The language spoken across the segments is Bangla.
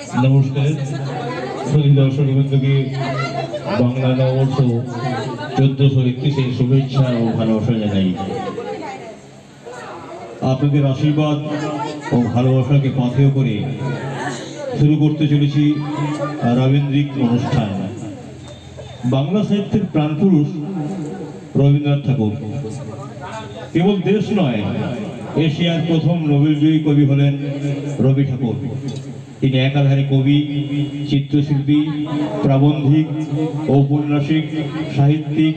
নমস্কার শ্রোতা দর্শক বৃন্দকে বাংলা নববর্ষ 1431 শুভেচ্ছা ও ভালোবাসা জানাই। আপনাদের আশীর্বাদ ও ভালোবাসাকে পাথেয় করে শুরু করতে চলেছি রবীন্দ্রিক অনুষ্ঠান। বাংলা সাহিত্যের প্রাণপুরুষ রবীন্দ্রনাথ ঠাকুর কেবল দেশ নয়, এশিয়ার প্রথম নোবেলজয়ী কবি হলেন রবি ঠাকুর। তিনি একাধারে কবি, চিত্রশিল্পী, প্রাবন্ধিক, ঔপন্যাসিক, সাহিত্যিক,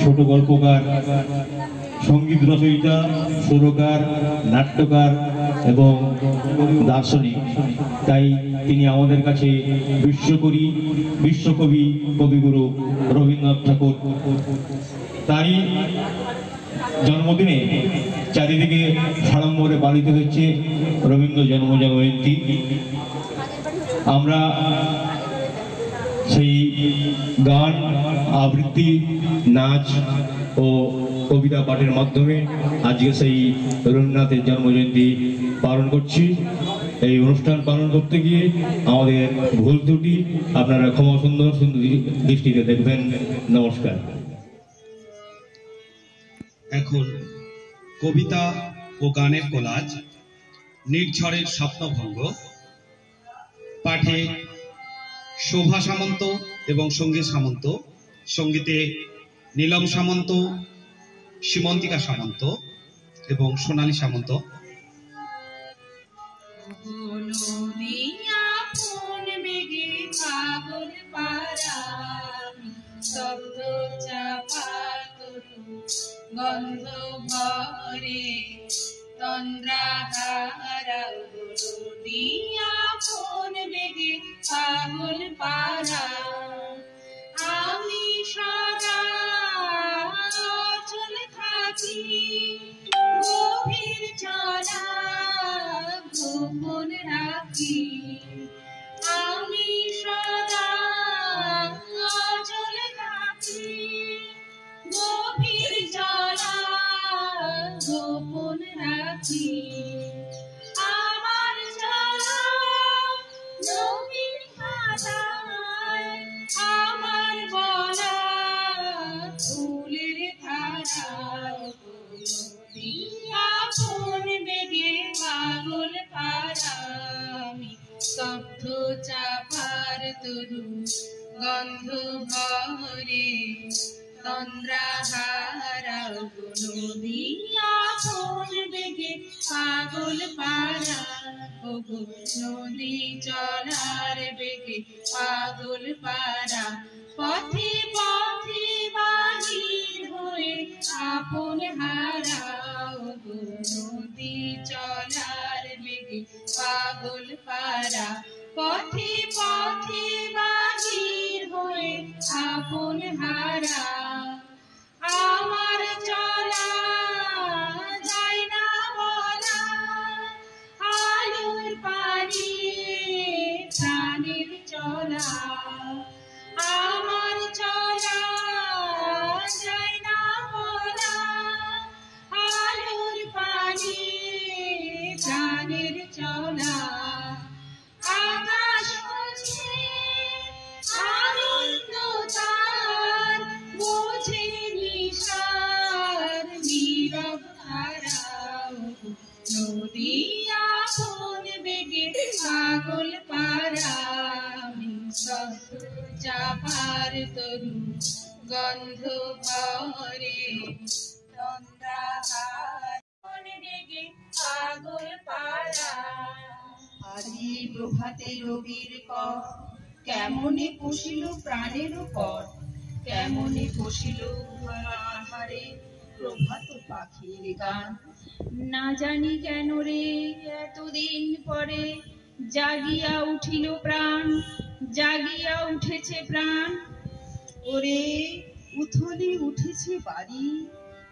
ছোট গল্পকার, সঙ্গীত রচয়িতা, সুরকার, নাট্যকার এবং দার্শনিক। তাই তিনি আমাদের কাছে বিশ্বকবি, কবিগুরু রবীন্দ্রনাথ ঠাকুর। তাই জন্মদিনে চারিদিকে সাড়ম্বরে পালিত হচ্ছে রবীন্দ্র জন্মজয়ন্তী। আমরা সেই গান, আবৃত্তি, নাচ ও কবিতা পাঠের মাধ্যমে আজকে সেই রবীন্দ্রনাথের জন্মজয়ন্তী পালন করছি। এই অনুষ্ঠান পালন করতে গিয়ে আমাদের ভুল ত্রুটি আপনারা ক্ষমা সুন্দর দৃষ্টিতে দেখবেন। নমস্কার। এখন কবিতা ও গানের কোলাজ, নির্ঝরের স্বপ্নভঙ্গ। পাঠে শোভা সামন্ত এবং সঙ্গীত সামন্ত, সঙ্গীতে নীলম সামন্ত, সীমন্তিকা সামন্ত এবং সোনালী সামন্ত। গন্ধ ভরে তন্দ্রাহারা দিয়া ফোন বেগে পাগল পারা। আমি সদা চলে থাকি গভীর চলা গোপন রাখি। আমি সদা চলে থাকি গভীর চলা গোপন রাখি। আমার চলা নবীন খাতায়, আমার বলা ফুলের ধারায়। দিয়া ফোন বেগে পাগল পারা। আমি স্তব্ধ চাপার তরু গন্ধ ভরে তন্দ্রাহারা নদিয়া ফোন বেগে পাগল পারা। নদী চলার বেগে পাগল পারা। পথে পথে বাহির হয়ে আপন হারা। নদী চলার বেগে পাগল পারা। পথে পথে বাহির হয়ে আপন হারা। আমার চলা যায় না বলা, আলোর পানি প্রাণের চলা। আমার চলা যায় না বলা, আলোর পানি প্রাণের চলা। আকাশ বুঝে আনন্দ তার, বোঝে নিশার নীরব ধারা। নদিয়া ফোন বেগে পাগল পারা। আমি স্তব্ধ চাপার তরু গন্ধ ভরে তন্দ্রাহার ফোন বেগে পাগল পারা। আজি প্রভাতে রবির কর, কেমনে পশিল প্রাণের পর। কেমনে পশিল আহারে প্রভাত পাখির গান। না জানি কেন রে এতদিন পরে জাগিয়া উঠিল প্রাণ, জাগিয়া উঠেছে প্রাণ। ওরে উথলি উঠেছে বাড়ি,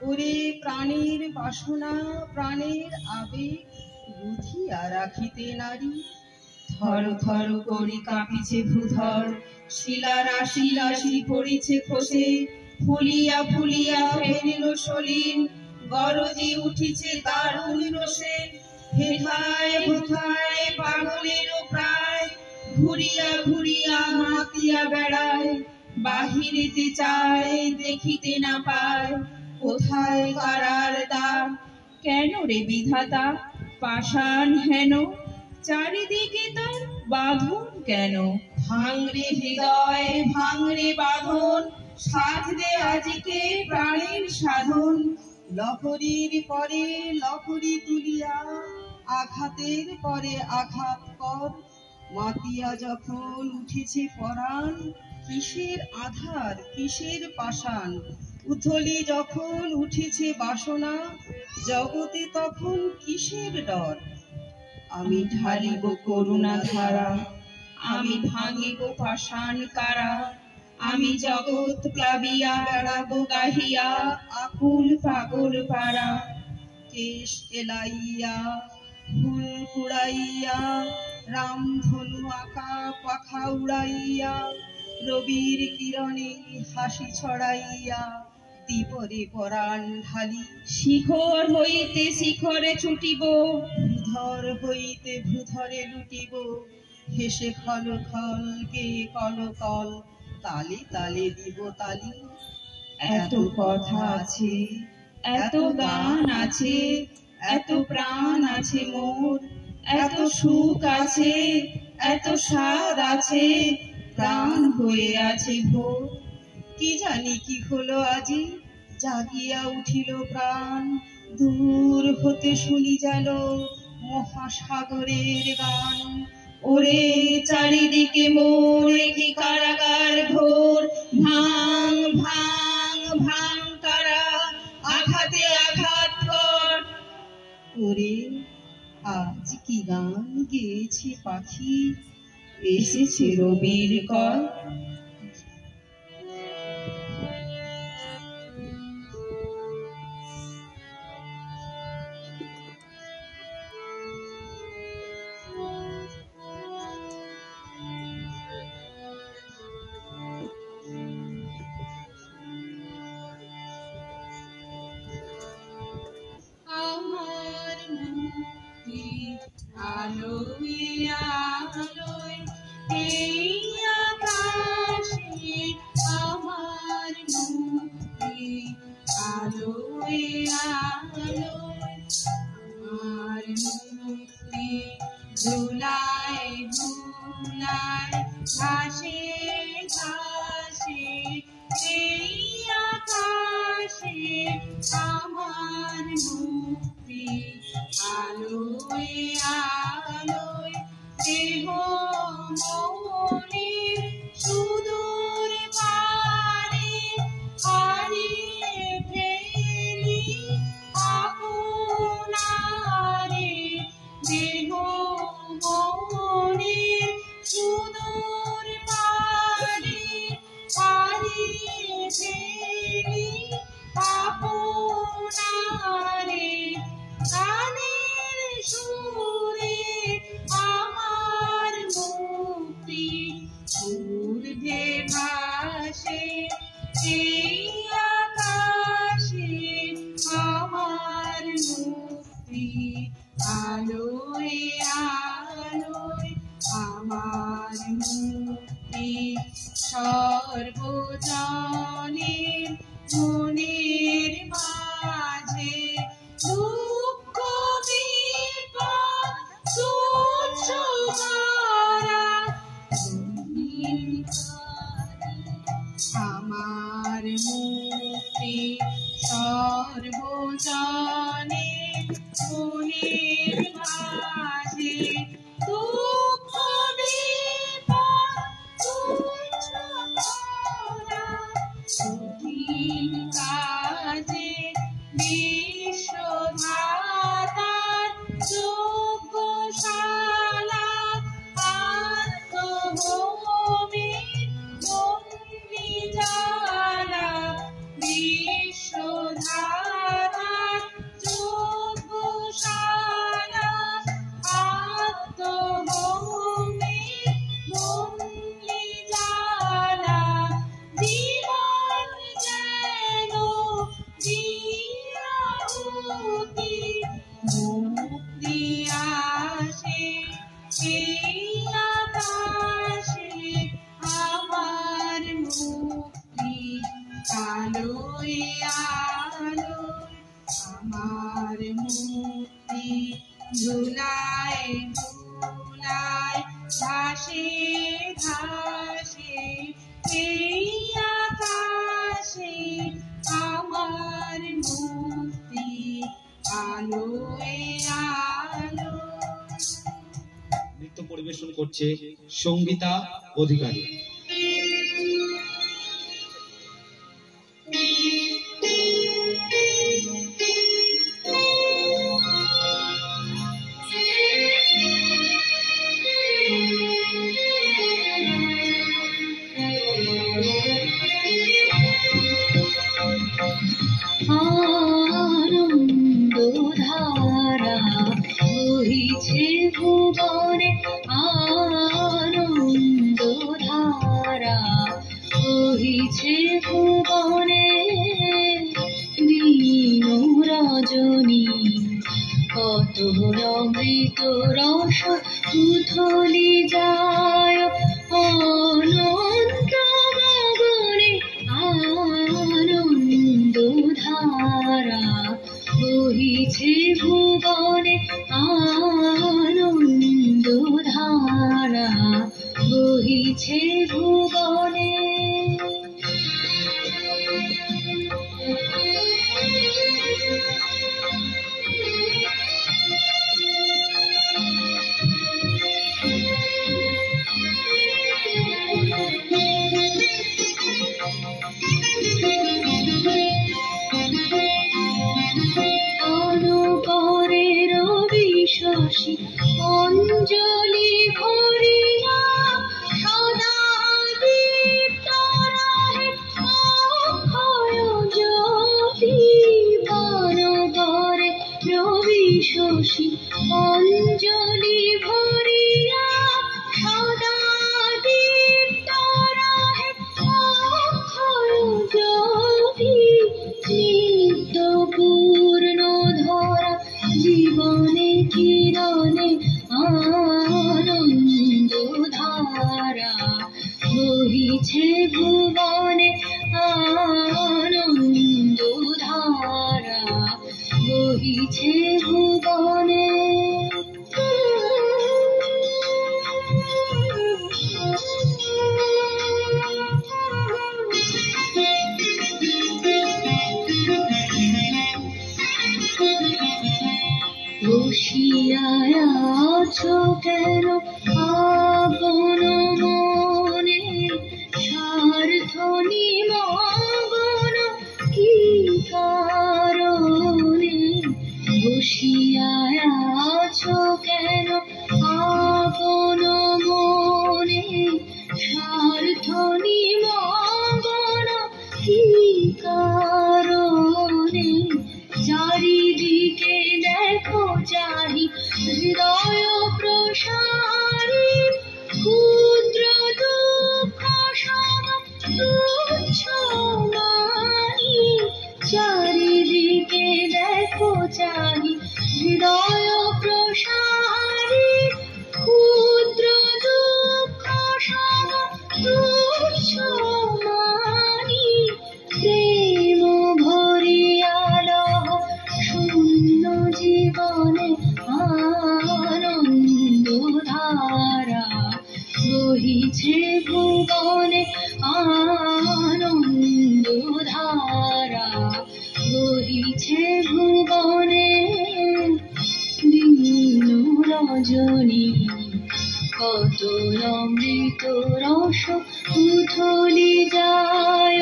ওরে প্রাণের বাসনা প্রাণের আবেগ বুঝিয়া রাখিতে নারী। থর থর করি কাঁপিছে ভূধর, শিলা রাশি রাশি পড়িছে খসে। ফুলিয়া ফুলিয়া ফেলিল সলিল, গরজি উঠিছে দারুণ রোষে। হেথায় হেথায় পাগলেরও প্রায় ঘুরিয়া ঘুরিয়া মাতিয়া বেড়ায়, বাহিরেতে চায় দেখিতে না পায়, কোথায় কারার দ্বার। কেন রে বিধাতা পাষাণ হেন, চারিদিকে তোর বাঁধন কেন? ভাঙরে হৃদয় ভাঙরে বাঁধন, সাধরে আজকে প্রাণের সাধন। লহরীর পরে লহরী তুলিয়া, আঘাতের পরে আঘাত কর। মাতিয়া যখন উঠেছে পরাণ, কিসের আধার কিসের পাষাণ। উথলি যখন উঠেছে বাসনা, জগতে তখন কিসের ডর। আমি ঢালিব করুণা ধারা, আমি ভাঙিব পাষাণ কারা। আমি জগৎ প্লাবিয়া বেড়াবো গাহিয়া, আকুল পাগল পারা। কেশ এলাইয়া ফুল কুড়াইয়া, রামধনু আঁকা পাখা উড়াইয়া, রবির কিরণে হাসি ছড়াইয়া, দিবরে পরাণ ঢালি। শিখর হইতে শিখরে ছুটিব, ভূধর হইতে ভূধরে লুটিব। হেসে খল খল কে কল কল, তালে তালে দিব তালি। এত কথা আছে, এত গান আছে, এত প্রাণ আছে মোর, এত সুখ আছে, এত স্বাদ আছে, প্রাণ হয়ে আছে ভোর। কি জানি কি হলো আজি, জাগিয়া উঠিল প্রাণ। দূর হতে শুনি যেন মহাসাগরের গান। ওরে চারিদিকে মোরে কি কারাগার ঘোর, ভাঙ ভাঙ ভাঙ কারা, আঘাতে আঘাত কর। ওরে আজ কি গান গেয়েছে পাখি, এসেছে রবির কর। আমার মুক্তি আলোয় আলোয়, এই আকাশে আমার মুক্তি আলোয় আলোয়। আমার মুক্তি ধুলায় ধুলায়, ঘাসে ঘাসে, এই আকাশে আমার মুক্তি আলোয় আলোয়। দেহ মনের সুদূর পারে, হারিয়ে ফেলি আপনারে। দেহ মনের সুদূর পারে, হারিয়ে ফেলি আপনারে। গানের সুরে আমার মুক্তি ঊর্ধ্বে ভাসে, এই আকাশে আমার মুক্তি আলোয় আলোয়। আমার মুক্তি সর্বজনের মনের মাঝে, দুঃখ বিপদ তুচ্ছ করা। আমার মুক্তি সর্বজনের মনের মাঝে, দুঃখ বিপদ তুচ্ছ করা। ভাসে ভাসে এই আকাশে আমার মুক্তি আলো আলো। নৃত্য পরিবেশন করছে সঙ্গীতা অধিকারী। আনন্দধারা বহিছে ভুবনে, আনন্দধারা বহিছে ভুবনে, দিন রজনী কত অমৃত রস উথলি যায় অনন্ত গগনে, আনন্দধারা বহিছে ভুবনে, আনন্দধারা বহিছে ভুবনে। অনুপরের বিশ্বসী অঞ্জলি ভরিয়া সদা দীপ্ত রহে অক্ষয় জ্যোতি। অনুপরের বিশ্বসী অঞ্জলি ভরিয়া সদা দীপ্ত রহে অক্ষয় জ্যোতি। নিত্য পূর্ণ ধরা জীবনে কিরণে আনন্দধারা বহিছে ভুবনে, আনন্দধারা বহিছে ভুবনে। বসিয়া আছো কেন আপন মনে, স্বার্থ নিমগ্ন কি কারণে? বসিয়া আছো কেন আপন মনে, স্বার্থ নিমগ্ন কি কারণে? চারিদিকে দেখো চাহি হৃদয় প্রসারী, ক্ষুদ্র দুঃখ সব তুচ্ছ মানি। চারিদিকে দেখো চাহি হৃদয় প্রসারী, ক্ষুদ্র দুঃখ সব তুচ্ছ মানি। প্রেম ভরিয়া লহ শূন্য জীবনে আনন্দধারা বহিছে ভুবনে, আনন্দধারা বহিছে ভুবনে। দিন রজনী কত অমৃত রস উথলি যায়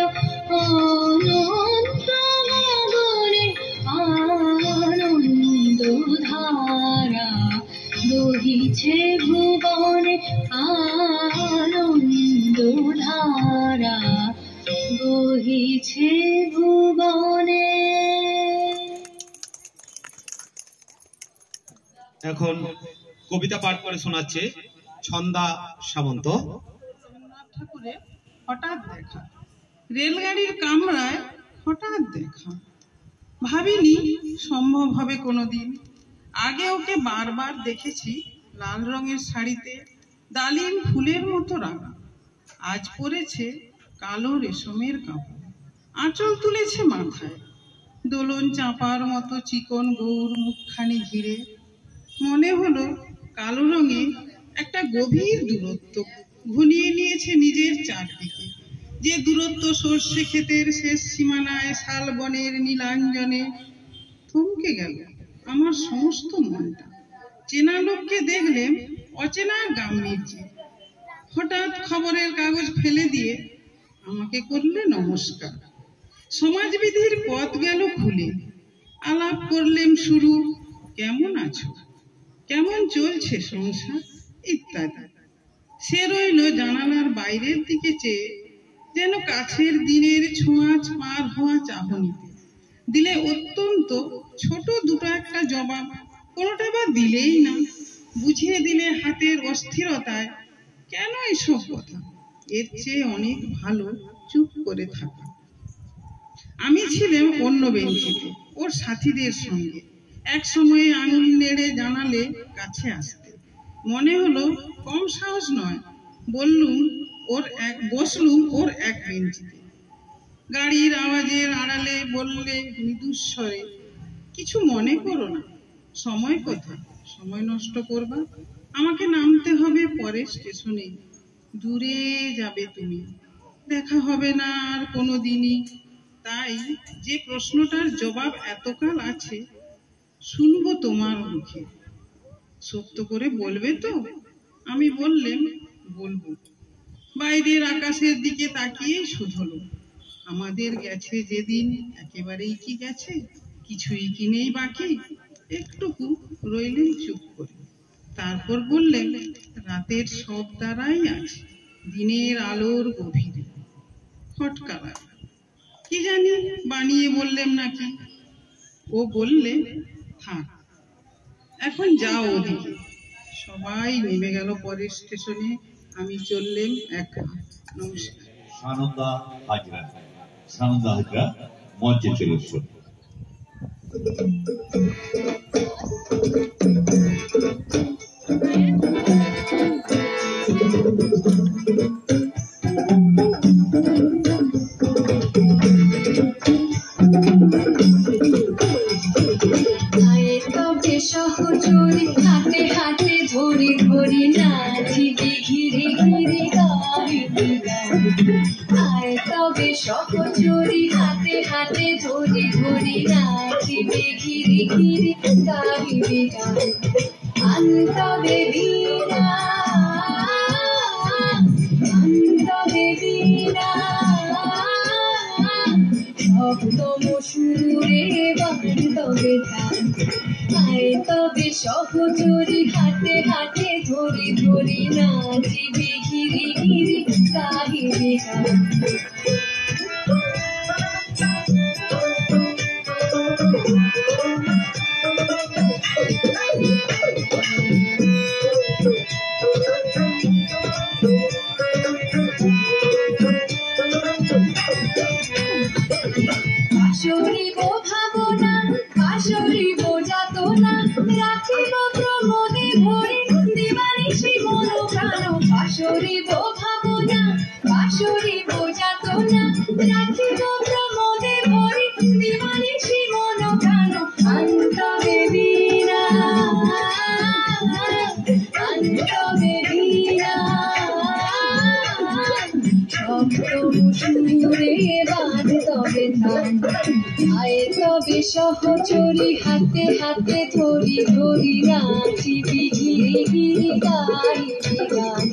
অনন্ত গগনে, আনন্দধারা বহিছে ভুবনে, আনন্দধারা বহিছে ভুবনে। এখন কবিতা পাঠ করে শোনাচ্ছে ছন্দা সামন্ত। রবীন্দ্রনাথ ঠাকুরের হঠাৎ দেখা, রেলগাড়ির কামরায় হঠাৎ দেখা। ভাবিনি সম্ভব হবে কোনোদিন। আগে ওকে বারবার দেখেছি লাল রঙের শাড়িতে ডালিম ফুলের মতো রাঙা। আজ পরেছে কালো রেশমের কাপড়, আঁচল তুলেছে মাথায়, দোলন চাপার মতো চিকন গৌর মুখখানি ঘিরে। মনে হলো কালো রঙে একটা গভীর দূরত্ব ঘনিয়ে নিয়েছে নিজের চারদিকে। যে দূরত্ব সর্ষে ক্ষেতের শেষ সীমানায় শালবনের নীলাঞ্জনে। থমকে গেল আমার সমস্ত মনটা। চেনা লোককে দেখলে অচেনা গাম্ভীর্যে। হঠাৎ খবরের কাগজ ফেলে দিয়ে আমাকে করলে নমস্কার। সমাজবিধির পথ গেল খুলে। আলাপ করলেন শুরু, কেমন আছো, কেমন চলছে সংসার ইত্যাদি। সে রইল জানালার বাইরের দিকে চেয়ে, যেন কাছের দিনের ছোঁয়াচ পার হওয়া চাহনিতে। দিলে অত্যন্ত ছোট দুটো একটা জবাব, কোনোটা বা দিলেই না। বুঝিয়ে দিলে হাতের অস্থিরতায়, কেন এসব কথা, এর চেয়ে অনেক ভালো চুপ করে থাকা। আমি ছিলাম অন্য বেঞ্চিতে ওর সাথীদের সঙ্গে। এক সময়ে আঙুল নেড়ে জানালে কাছে আসতে। মনে হলো কম সাহস নয়। বসলুম ওর এক বেঞ্চিতে। গাড়ির আওয়াজের আড়ালে বললে মৃদুস্বরে, কিছু মনে করো না, সময় কোথায়, সময় নষ্ট করবা? আমাকে নামতে হবে পরের স্টেশনে। দূরে যাবে তুমি, দেখা হবে না আর কোনোদিনই। তাই যে প্রশ্নটার জবাব এতকাল আছে, শুনবো তোমার মুখে। সত্য করে বলবে তো? আমি বললেম, বলবো। বাইরের আকাশের দিকে তাকিয়েই শুধলো, আমাদের গেছে যেদিন একেবারেই কি গেছে, কিছুই কি নেই বাকি। একটুকু রইলেন চুপ করে। তারপর বললেন, রাতের সব দ্বারাই আছে, দিনের আলোর গভীরে। ফটকা লাগল। কি জানি বানিয়ে বললেন নাকি। ও বললে, থাক, এখন যাও ওদিকে। সবাই নেমে গেল পরের স্টেশনে। আমি চললেন একা। নমস্কার। সানন্দা হাজরা মঞ্চে চলে এসো। সহচরি হাতে হাতে ধরি ধরি নাচিবি ঘিরে ঘিরে গাইবি গান। আয় তবে সহচরি হাতে হাতে ধরি ধরি নাচিবি ঘিরে ঘিরে গাইবি গান। আন তবে বীণা, আন তবে বীণা, সপ্তম সুরে বান তবে ধান। আয় তবে সহচরি হাতে হাতে ধরি ধরি নাচিবি ঘিরি ঘিরি গাহিবি গান। পাশরিব ভাবনা, পাশরিব যাতনা, রাখিব প্রমোদে ভরে দিবানিশি মন প্রাণ। পাশরিব ভাবনা, পাশরিব যাতনা, রাখিব প্রমোদে ভরে দিবানিশি মন প্রাণ। অন্তরে বীণা, অন্তরে বীণা, সপ্তম সুরে বান তবে ধান। আয় তবে সহচরি হাতে হাতে ধরি ধরি নাচিবি ঘিরি ঘিরি গাইবি গান।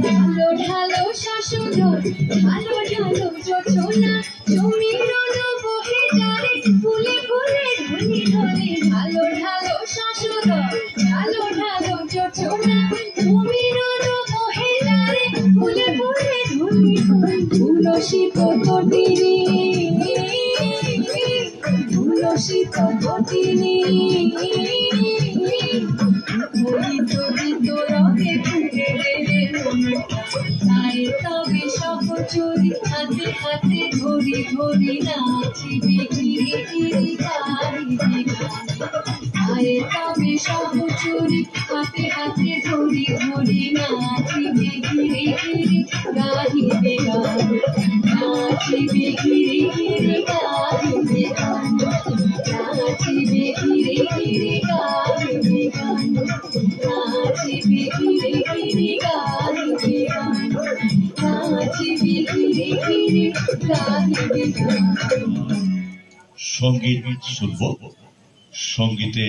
ঢালো ঢালো শাশুধর, ঢালো ঢালো যোজনা, সমীরণ বহে যারে ফুলে ফুলে ধ্বনি ধ্বনি। ঢালো ঢালো শাশুধর, ঢালো ঢালো যোজনা, সমীরণ বহে যারে ফুলে ফুলে ধ্বনি ধ্বনি। তুলসী কটিনী, তুলসী কটিনী, মায়ের তবে সব চুরি হাতে হাতে ধরি ধরি নাচিবে ঘিরে ঘিরে গাহিবে গান নাচিবে ঘিরে ঘিরে গাহিবে গান নাচিবে ঘিরে ঘিরে গাহিবে গান নাচিবে ঘিরে ঘিরে গাহিবে গান নাচিবে ঘিরে ঘিরে গাহিবে গান। সঙ্গীত শুনব। সঙ্গীতে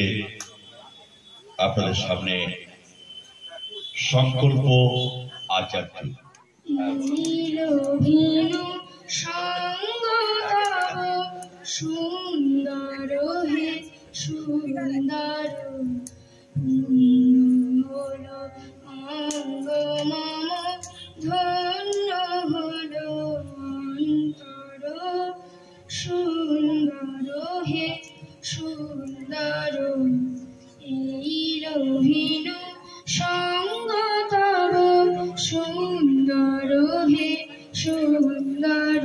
আপনাদের সামনে সংকল্প আচার্য। নীলভীনু সঙ্গ তব সুন্দর হে সুন্দর হলো অঙ্গ মম ধন্য হলো অন্তর সুন্দর হে সুন্দর নীলভীনু সঙ্গ তব সুন্দর হে সুন্দর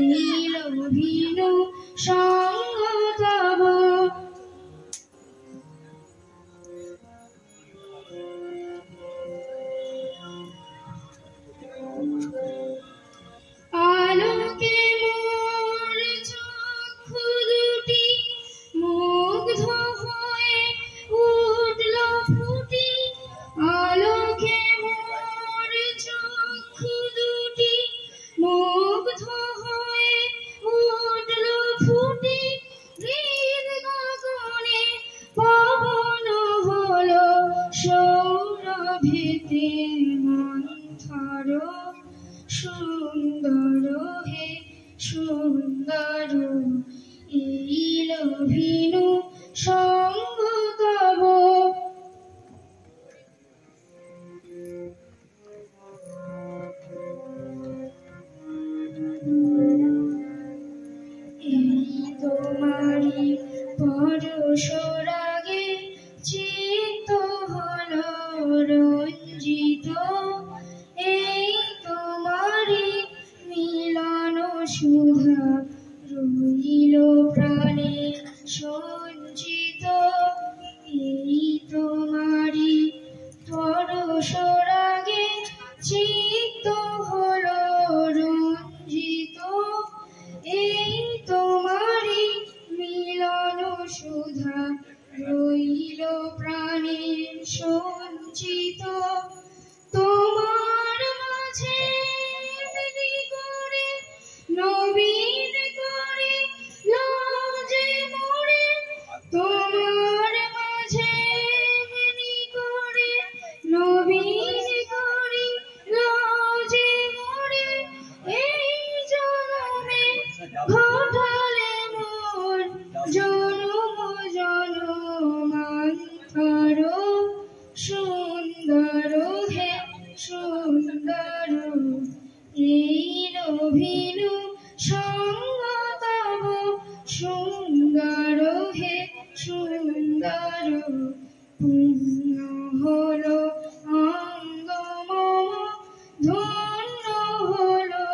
নীলভীনু সঙ্গ তব। আলোকে মোর চক্ষু দুটি মুগ্ধ হয়ে উঠল ফুটি আলোকে মোর চক্ষু দুটি মুগ্ধ হয়ে উঠল ফুটি হৃদ গগনে পবন হলো সৌরভেতে মন্থর সুন্দর হে সুন্দর নীলভীনু সঙ্গ তব। এই তোমারি পরশ রাগে চিত্ত হলো রঞ্জিত এই তোমারি মিলন সুধা রইল প্রাণে সঞ্চিত এই তোমারি পরশ রাগে চিত্ত হলো রঞ্জিত এই তোমারি মিলন সুধা রইল প্রাণে সঞ্চিত তোমার মাঝে বিধি করে নবীন করে লাজে মোরে তোমার মাঝে বিধি করে নবীন করে লাজে মোরে এই জনমে ঘটালে মোর জনম জনমান্তর সুন্দর হে সুন্দর নীলভীনু সঙ্গ তব সুন্দর হে সুন্দর পূর্ণ হলো অঙ্গ মম ধন্য হলো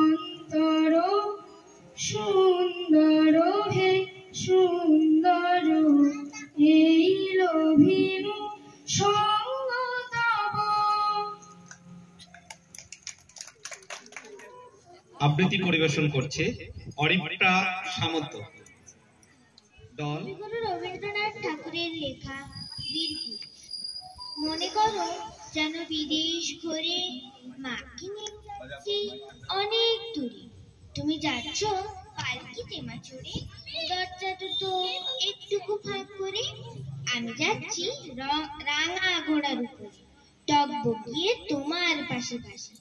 অন্তর সুন্দর হে সুন্দর নীলভীনু সঙ্গ তব। আবৃত্তি পরিবেশন করছে অরিত্রা সামন্ত দল। কবিগুরু রবীন্দ্রনাথ ঠাকুরের লেখা বীরপুর। মনে করো যেন বিদেশ ঘুরে মাকে নিয়ে যাচ্ছি অনেক দূরে। তুমি যাচ্ছ পালকিতে মা চড়ে, দরজা দুটো একটুকু ফাঁক করে। আমি যাচ্ছি রাঙা ঘোড়ার উপরে, টকবগিয়ে তোমার পাশে পাশে।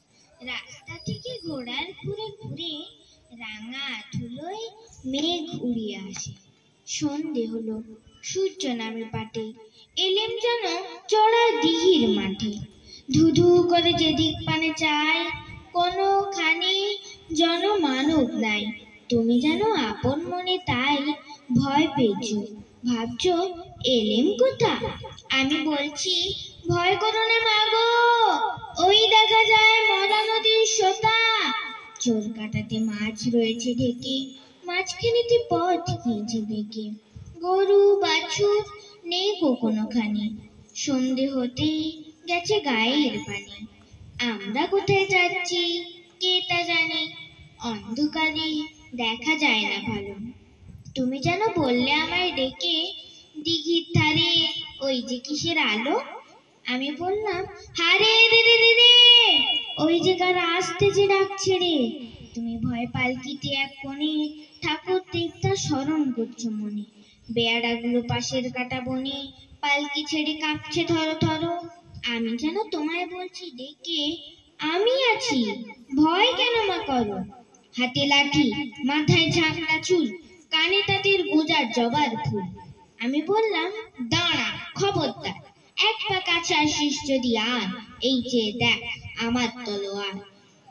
রাস্তা থেকে ঘোড়ার ঘুরে ঘুরে রাঙা ধুলোয় মেঘ উড়িয়ে আসে। সন্ধে হলো, সূর্য নামে পাটে, এলেম যেন চড়া দিঘির মাঠে। ধুধু করে যেদিক পানে চাই, কোনোখানে জনমানব নাই। তুমি যেন আপন মনে তাই ভয় পেয়েছো, ভাবছো এলেম কোথা। আমি বলছি ভয় করো না মাগো, ওই দেখা যায় মরা নদীর সোতা। চোর কাটাতে মাছ রয়েছে ঢেকে, মাঝখানেতে পথ নিয়েছে বেঁকে। গরু বাছুর নেই কোনোখানে। সন্ধে হতেই গেছে গায়ের পানি। আমরা কোথায় যাচ্ছি কে তা জানে, অন্ধকারে দেখা যায় না ভালো। তুমি যেন বললে আমায় ডেকে, দিঘির ধারে ওই যে কিসের আলো। আমি বললাম, হারে রে রে রে রে, ওই যে কারা আসতে যে ডাকছে রে। তুমি ভয় পালকিতে এক কোণে ঠাকুর দেবতা স্মরণ করছো মনে। বেয়ারাগুলো পাশের কাটা বনে পালকি ছেড়ে কাঁপছে থরো থরো। আমি যেন তোমায় বলছি ডেকে, আমি আছি, ভয় কেন মা করো। হাতে লাঠি, মাথায় ঝাঁকড়া চুল, কানে তাদের গোজার জবার ফুল। আমি বললাম, দাঁড়া খবরদার, এক পা কাছে আসিস যদি আর, এই যে দেখ আমার তলোয়ার,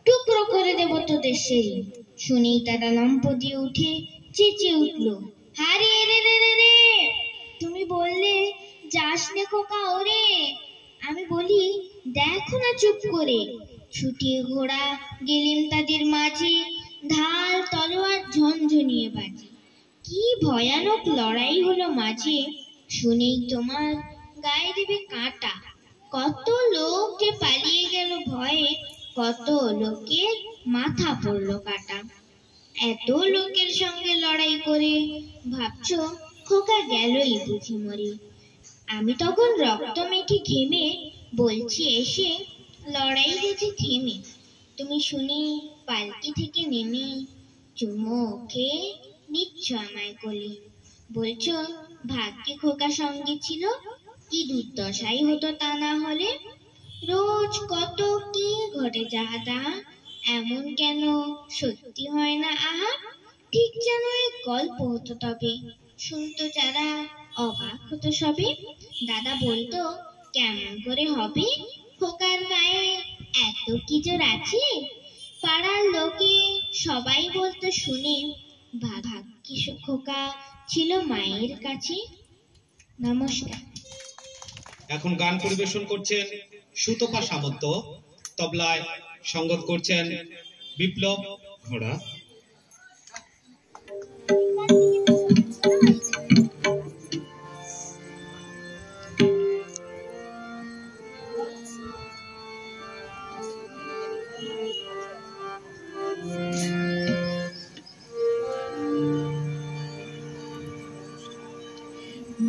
টুকরো করে দেব তোদের সেরি। শুনেই তারা লম্প দিয়ে উঠে চেঁচিয়ে উঠলো, হারে রে রে রে রে। তুমি বললে যাস নে খোকা ওরে। আমি বলি, দেখো না চুপ করে। ছুটিয়ে ঘোড়া গেলেন তাদের মাঝে, ঢাল তলোয়ার ঝনঝনিয়ে বাজে। কি ভয়ানক লড়াই হলো মাঝে, শুনেই তোমার গায়ে দেবে কাঁটা। কত লোক যে পালিয়ে গেল ভয়ে, কত লোকের মাথা পড়লো কাটা। এত লোকের সঙ্গে লড়াই করে ভাবছো খোকা গেলই বুঝি মরে। আমি তখন রক্ত মেখে ঘেমে বলছি এসে, লড়াই গেছে থেমে। তুমি শুনি পালকি থেকে নেমে চুমো খেয়ে নিচ্ছ আমায় কোলে। বলছো ভাগ্যে খোকা সঙ্গে ছিল, কি দুর্দশাই হতো তা না হলে। রোজ কত কি ঘটে যাহা তাহা, এমন কেন সত্যি হয় না আহা। ঠিক যেন এক গল্প হতো তবে, শুনতো যারা অবাক হতো সবে। দাদা বলতো, কেমন করে হবে, খোকার গায়ে এত কি জোর আছে। পাড়ার লোকে সবাই বলতো শুনে, ভাগ্যি খোকা ছিল মায়ের কাছে। নমস্কার। এখন গান পরিবেশন করছেন সুতপা সামন্ত, তবলায় সঙ্গত করছেন বিপ্লব ঘোড়া।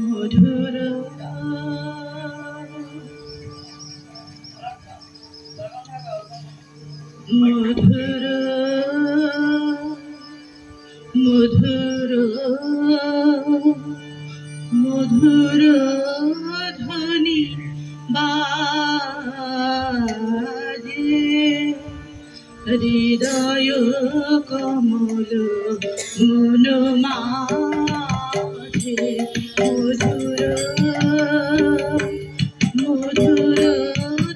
মধুর মধুর মধুর ধ্বনি বাজে, হৃদয় কমল মন মাঝে। মধুর মধুর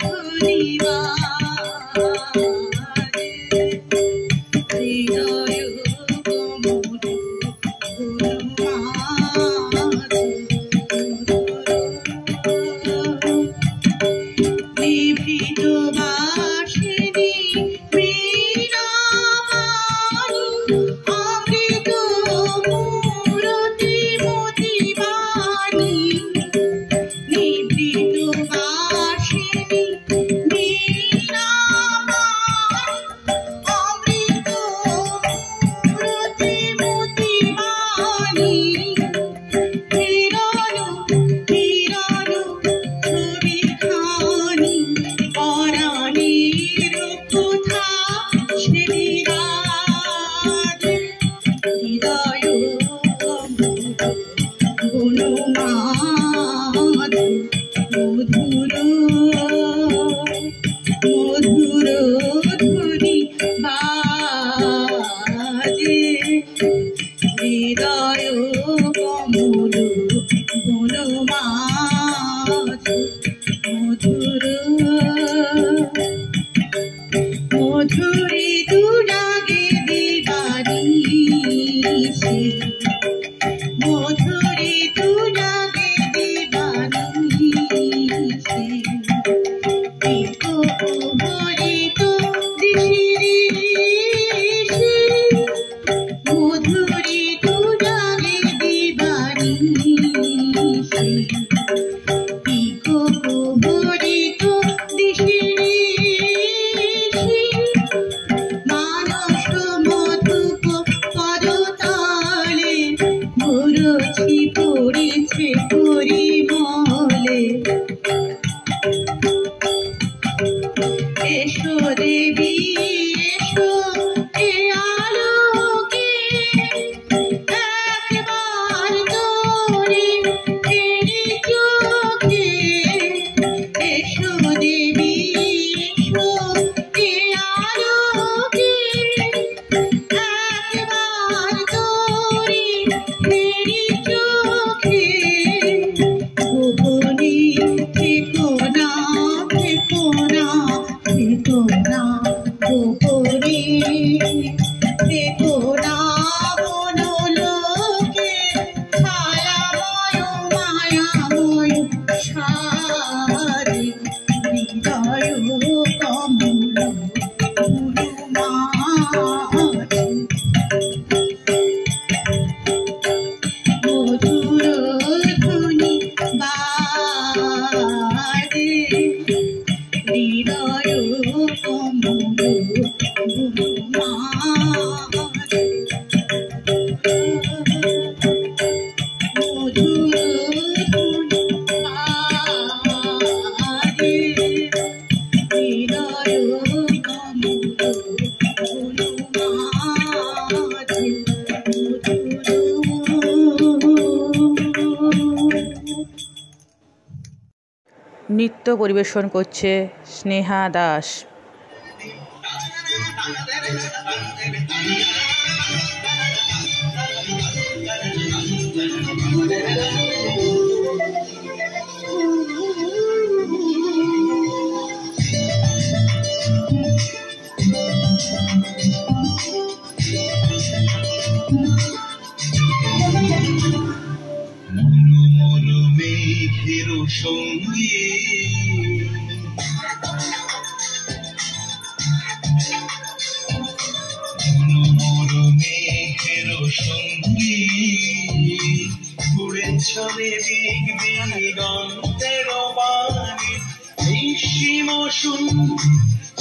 ধ্বনি বাজে, হৃদয় কমল মন মাঝে। নিভৃত বাসিনী বীণাপাণি, অমৃত মূরতি মতিবাণী। নিভৃত বাসিনী বীণাপাণি, অমৃত মূরতি মতিবাণী। হিরণ হিরণ ছবিখানি, পরাণের কোথা সে বিরাজে। হৃদয় বনমাধ মধুর মধুর ধ্বনি বাজে, হৃদয় কমল বনমাধ মধুর। মধুরী দুরাগে দিবানিশি, মধুরী দুরাগে দিবানিশি। एको হরিত দিশিরিশি, মধুরী দুরাগে দিবানিশি। নৃত্য পরিবেশন করছে স্নেহা দাস।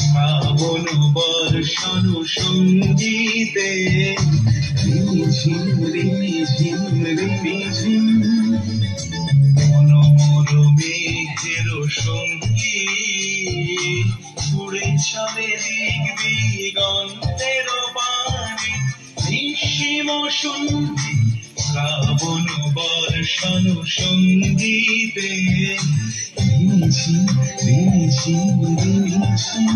শ্রাবণ বর্ষণ সঙ্গীতে রিমঝিম রিমঝিম রিমঝিম মনোমর মেঘের সঙ্গীত উড়ে চলে দিক দিগন্তের বাণী নিঃসীম সঙ্গীত শ্রাবণ বর্ষণ সঙ্গীতে রিমঝিম রিমঝিম রিমঝিম।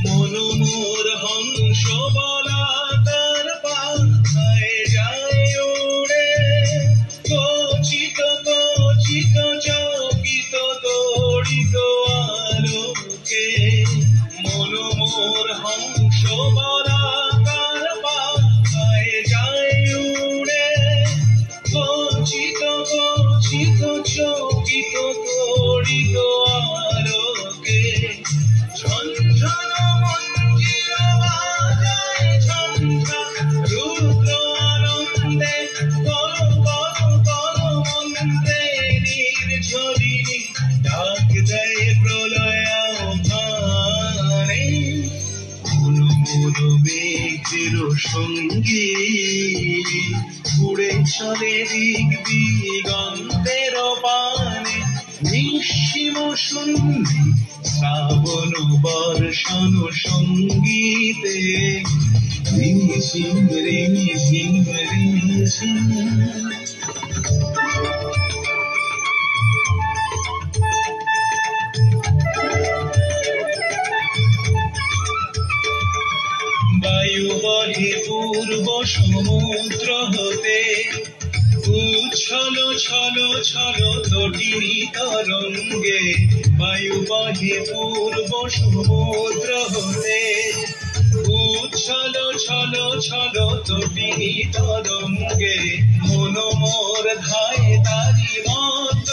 মনোমোর হংস বলা তার পাখায় যায় উড়ে কচিত কচিত চকিত দড়িত আলোকে মনোমোর হংস বলা তার পাখায় যায় উড়ে কচিত কচিত চকিত দড়িত আলোকে ঝঞ্ঝন মঞ্জির বাজায় ঝঞ্ঝা রুদ্র আনন্দে কল কল কল মন্ত্রে নির্ঝরিণী ডাক দেয় প্রলয় আহ্বানে মনোমোর মেঘের সঙ্গীত উড়ে চলে দিক দিগন্তের পানে নিঃসীম সন্ধি শ্রাবণ বর্ষণ সঙ্গীতে রিমঝিম রিমঝিম রিমঝিম। বায়ু বহে পূর্ব সমুদ্র হতে উচ্ছল ছল ছল তটিনী তরঙ্গে বায়ু বহে পূর্ব সমুদ্র হতে উচ্ছল ছল ছল তটিনী তরঙ্গে মনোমোর ধায় তারি মত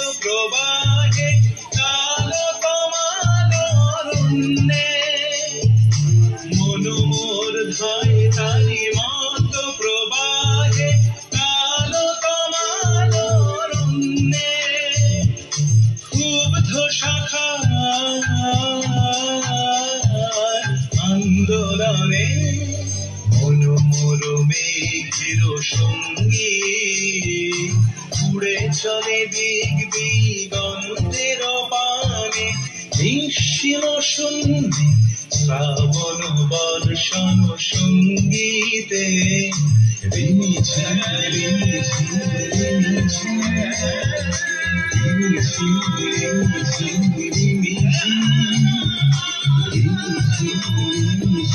ঘোর মেঘের সঙ্গী উড়ে চলে দিক দিগন্তের পানে নিঃসীম সন্ধি শ্রাবণ বর্ষণ সঙ্গীতে রিমিঝি রিমিঝি রিমিঝি রিমিঝি রিমিঝি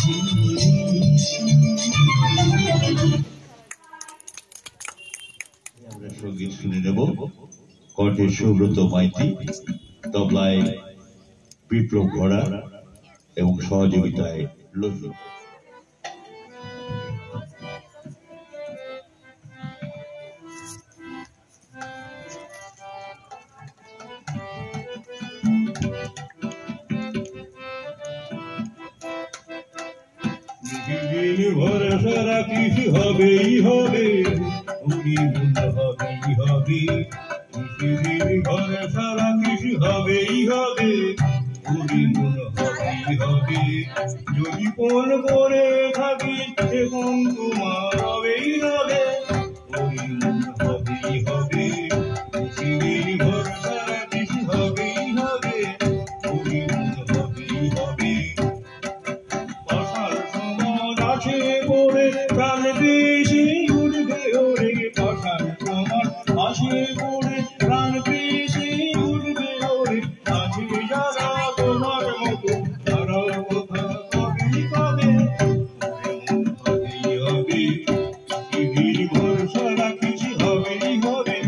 রিমিঝি আমরা সঙ্গীত শুনে নেব। কণ্ঠে সুব্রত মাইতি, তবলায় বিপ্লব ঘোড়া এবং সহযোগিতায় লজু। ভরসা রাখিস হবেই হবে, উনি হবেই হবে। ভরসা রাখিস হবেই হবে, উনি হবেই হবে। যদি কোন করে থাকিস এবং তোমার হবেই হবে, উনি হবেই হবে। ভরসা রাখিস হবেই হবে, উনি হবেই হবে। আছে পড়ে প্রাণ পেশে উঠবে ওরে, পাশার তোমার আসে পড়ে প্রাণ পেশে উঠবে ওরে। আছে যারা তোমার মতো তারা কথা কবেই পাবে, হবেই হবে। পৃথিবীর ভরসা রাখিস হবেই হবে,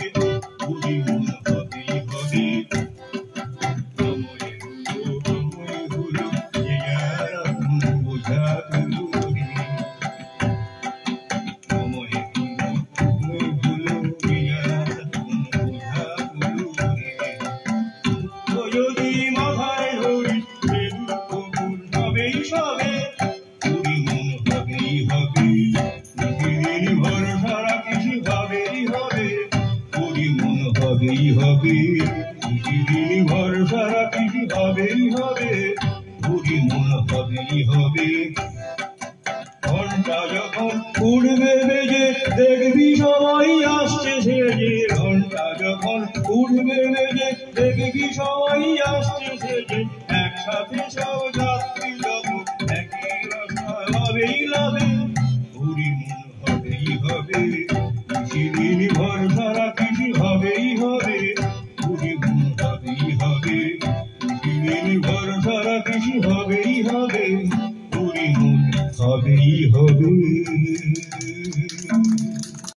বুঝি মন হবেই হবে। সময় হলো যে যারা বোঝা হবেই হবে। ভরসা রাখিস হবেই হবে, বুড়ি মন হবেই হবে। ঘন্টা যখন উঠবে বেজে দেখবি সবাই আসছে সেজে, ঘন্টা যখন উঠবে বেজে দেখবি সবাই আসছে সেজে। একসাথে সব যাত্রী যত একই রাস্তা হবেই লাভে, বুড়ি মন হবেই হবে। সেদিন ভরসা রাখিস হবেই হবে,